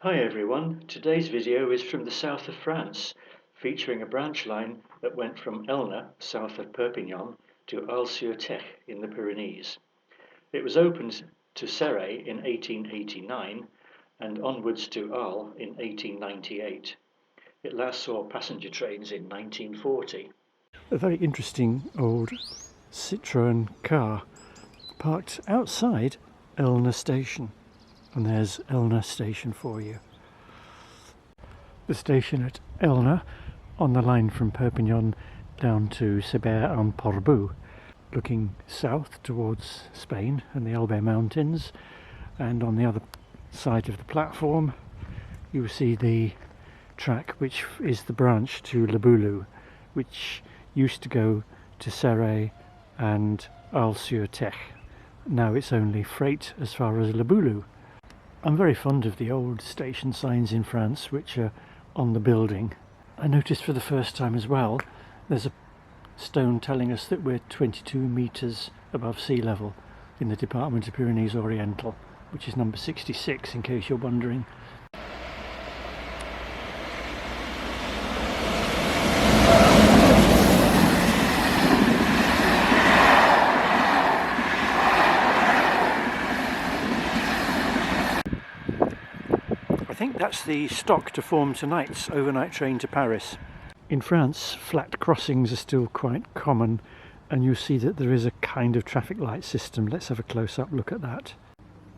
Hi everyone, today's video is from the south of France, featuring a branch line that went from Elne, south of Perpignan, to Arles-sur-Tech in the Pyrenees. It was opened to Cere in 1889 and onwards to Arles in 1898. It last saw passenger trains in 1940. A very interesting old Citroën car parked outside Elne station. And there's Elne station for you. The station at Elne, on the line from Perpignan down to Cere and Portbou, looking south towards Spain and the Elbe Mountains, and on the other side of the platform you see the track which is the branch to Boulou, which used to go to Cere and Arles-sur-Tech. Now it's only freight as far as Boulou. I'm very fond of the old station signs in France which are on the building. I noticed for the first time as well there's a stone telling us that we're 22 metres above sea level in the department of Pyrenees Oriental, which is number 66 in case you're wondering. I think that's the stock to form tonight's overnight train to Paris. In France, flat crossings are still quite common, and you see that there is a kind of traffic light system. Let's have a close-up look at that.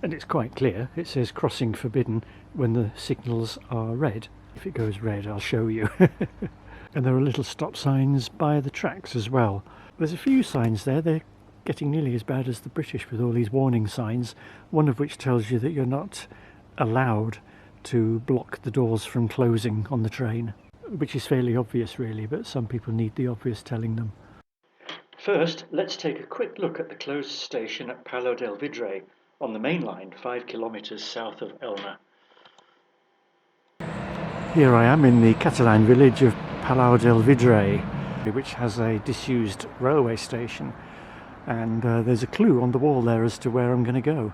And it's quite clear. It says crossing forbidden when the signals are red. If it goes red, I'll show you. And there are little stop signs by the tracks as well. There's a few signs there. They're getting nearly as bad as the British with all these warning signs, one of which tells you that you're not allowed to block the doors from closing on the train, which is fairly obvious really, but some people need the obvious telling them. First, let's take a quick look at the closed station at Palau-del-Vidre on the main line 5 kilometres south of Elne. Here I am in the Catalan village of Palau-del-Vidre, which has a disused railway station, and there's a clue on the wall there as to where I'm going to go.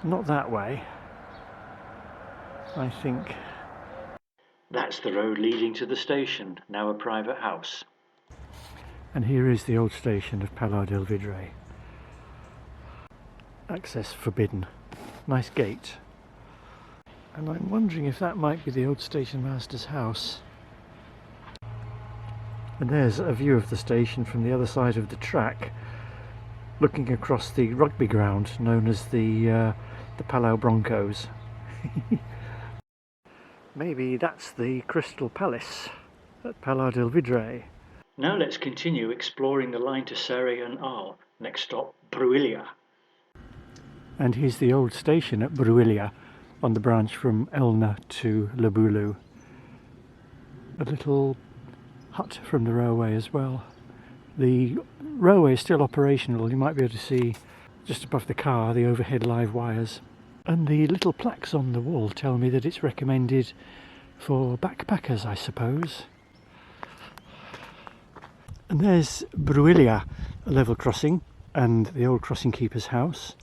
Not that way, I think. That's the road leading to the station, now a private house. And here is the old station of Palau-del-Vidre. Access forbidden. Nice gate. And I'm wondering if that might be the old station master's house. And there's a view of the station from the other side of the track, looking across the rugby ground known as the Palau Broncos. Maybe that's the Crystal Palace at Palau-del-Vidre. Now let's continue exploring the line to Cere and Arles. Next stop, Brulia. And here's the old station at Brulia on the branch from Elne to Boulou. A little hut from the railway as well. The railway is still operational. You might be able to see just above the car the overhead live wires. And the little plaques on the wall tell me that it's recommended for backpackers, I suppose. And there's Brulia, a level crossing, and the old crossing keeper's house.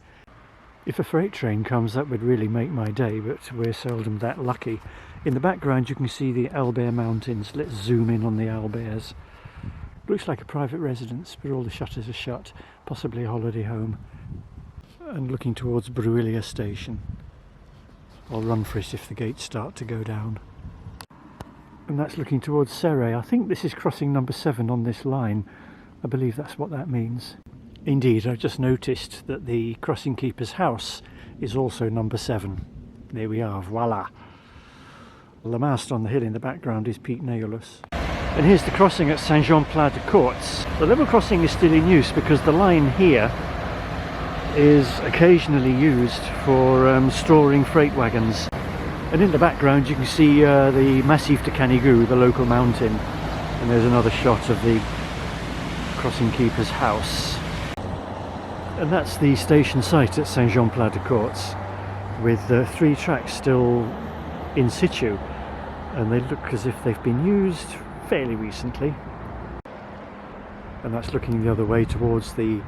If a freight train comes, that would really make my day, but we're seldom that lucky. In the background you can see the Elbe Mountains. Let's zoom in on the Albers. Looks like a private residence, but all the shutters are shut, possibly a holiday home. And looking towards Brulia station. I'll run for it if the gates start to go down. And that's looking towards Cere. I think this is crossing number 7 on this line. I believe that's what that means. Indeed, I've just noticed that the crossing keeper's house is also number 7. There we are, voila. The mast on the hill in the background is Pic Neolus. And here's the crossing at Saint-Jean-Pla-de-Corts. The level crossing is still in use because the line here is occasionally used for storing freight wagons. And in the background you can see the Massif de Canigou, the local mountain, and there's another shot of the crossing keeper's house. And that's the station site at Saint-Jean-Pla-de-Corts, with 3 tracks still in situ, and they look as if they've been used fairly recently. And that's looking the other way towards the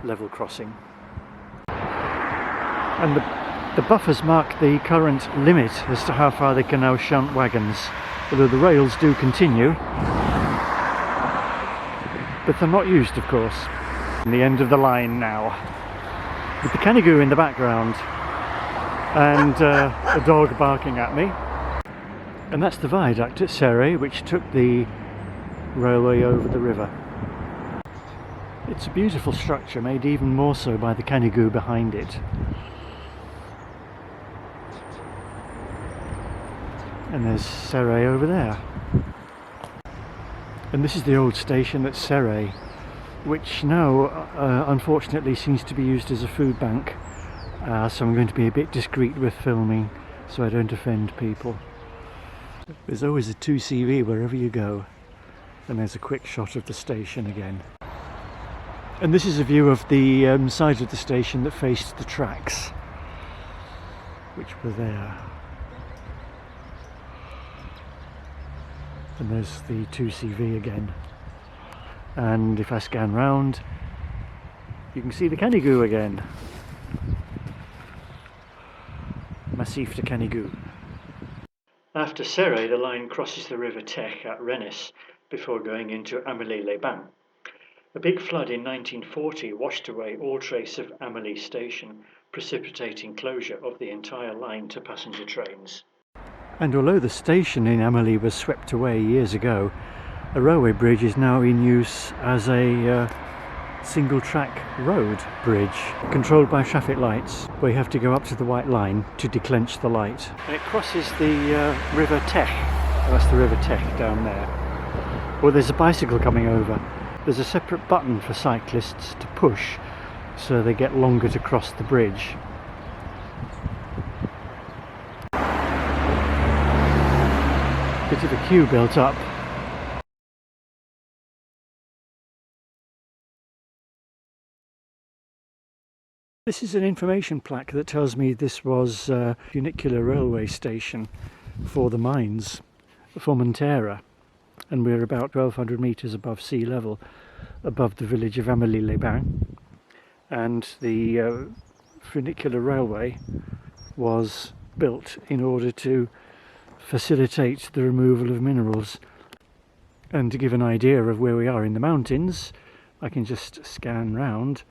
level crossing. And the The buffers mark the current limit as to how far they can now shunt wagons, although the rails do continue, but they're not used, of course. The end of the line now, with the canigoo in the background and a dog barking at me. And that's the viaduct at Cere, which took the railway over the river. It's a beautiful structure, made even more so by the canigoo behind it. And there's Cere over there. And this is the old station at Cere, which now unfortunately seems to be used as a food bank. So I'm going to be a bit discreet with filming so I don't offend people. There's always a 2CV wherever you go. And there's a quick shot of the station again. And this is a view of the side of the station that faced the tracks, which were there. And there's the 2CV again. And if I scan round, you can see the canigoo again. Massif de Canigou. After Cere, the line crosses the River Tech at Rennes before going into Amélie-les-Bains. A big flood in 1940 washed away all trace of Amélie station, precipitating closure of the entire line to passenger trains. And although the station in Amelie was swept away years ago, a railway bridge is now in use as a single track road bridge controlled by traffic lights, where you have to go up to the white line to declench the light. And it crosses the River Tech. That's the River Tech down there. Well, there's a bicycle coming over. There's a separate button for cyclists to push so they get longer to cross the bridge. Bit of a queue built up. This is an information plaque that tells me this was a funicular railway station for the mines for Cere, and we're about 1200 metres above sea level, above the village of Amélie-les-Bains, and the funicular railway was built in order to facilitate the removal of minerals. And to give an idea of where we are in the mountains, I can just scan round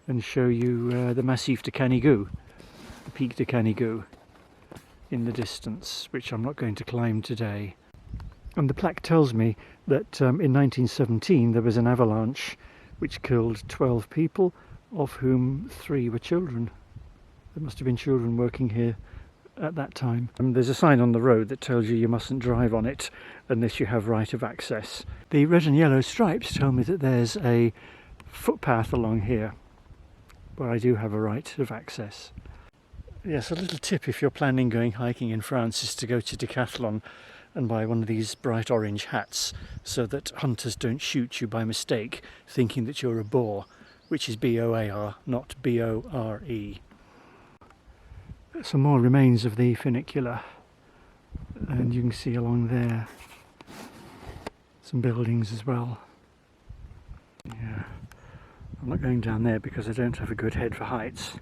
and show you the Massif de Canigou, the Peak de Canigou in the distance, which I'm not going to climb today. And the plaque tells me that in 1917 there was an avalanche which killed 12 people, of whom 3 were children. There must have been children working here at that time. There's a sign on the road that tells you mustn't drive on it unless you have right of access. The red and yellow stripes tell me that there's a footpath along here where I do have a right of access. Yes, a little tip if you're planning going hiking in France is to go to Decathlon and buy one of these bright orange hats so that hunters don't shoot you by mistake thinking that you're a boar, which is B-O-A-R, not B-O-R-E. Some more remains of the funicular, and you can see along there some buildings as well. Yeah, I'm not going down there because I don't have a good head for heights.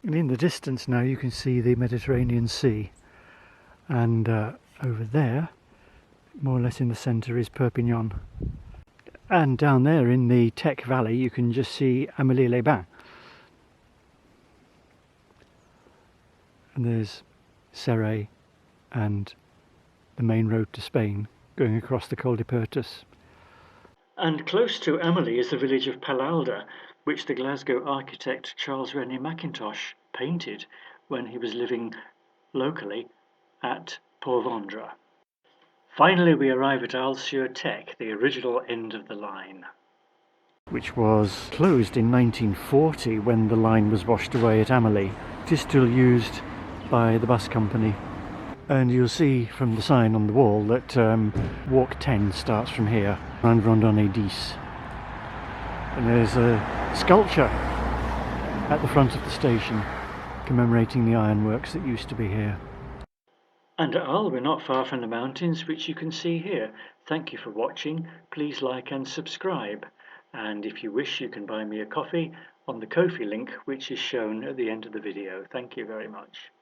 And in the distance now you can see the Mediterranean Sea, and over there, more or less in the centre, is Perpignan. And down there in the Tech Valley you can just see Amélie-les-Bains. And there's Cere and the main road to Spain going across the Col de Pertus. And close to Amelie is the village of Palau-del-Vidre, which the Glasgow architect Charles Rennie Mackintosh painted when he was living locally at Port-Vendres. Finally we arrive at Arles-sur-Tech, the original end of the line, which was closed in 1940 when the line was washed away at Amelie. It is still used by the bus company, and you'll see from the sign on the wall that Walk 10 starts from here, and Randonnée 10. And there's a sculpture at the front of the station commemorating the ironworks that used to be here. And at Arles, we're not far from the mountains, which you can see here. Thank you for watching. Please like and subscribe. And if you wish, you can buy me a coffee on the Ko-fi link, which is shown at the end of the video. Thank you very much.